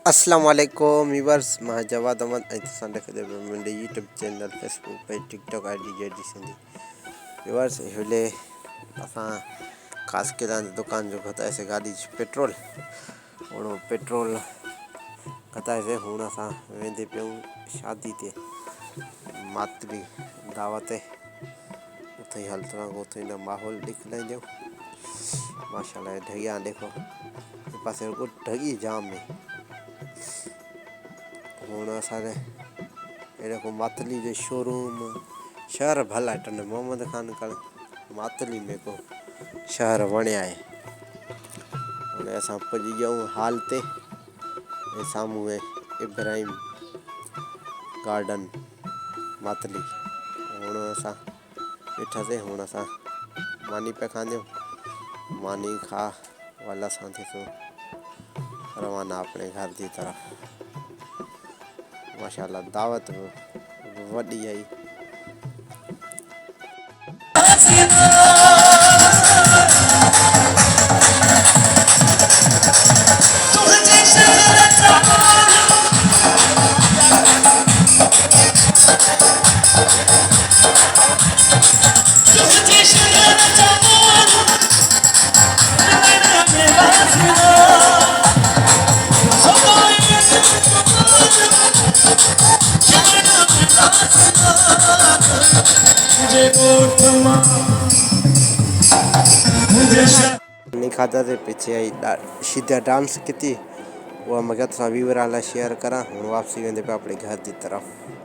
अस्सलाम वालेकुम वीवर्स मां जवाद अहमद ऐं तुसां ॾेखारे मुंहिंजे YouTube channel Facebook page TikTok I D जी सिंधी वीवर्स हेले असां ख़ासि किराने दुकान जो घटाए गाड़ी पेट्रोल और पेट्रोल घटाए हुन असां वेंदे पियूं शादी ते मातरी दावत उथे हल उथे माहौल ॾेखारींदो माशाल्लाह ढगिया देखो पास ढगी जाम है हूँ असारे देखो मातली जो शोरूम शहर भला है मोहम्मद खान का मातली में को शहर वणिया है और असां पुॼी वियूं हाल ते सामूं है इब्राहिम गार्डन मातली हूँ असां वेठासीं हूँ असां मानी पे खांदो मानी खा वाला असां थी रवाना अपने घर की तरफ माशाल्लाह दावत वड्डी आई नहीं खाता थे पीछे आई सीधा डांस की वो मैं क्या वीवर वाला शेयर करा हूँ वापसी वेंदे पे अपने घर की तरफ।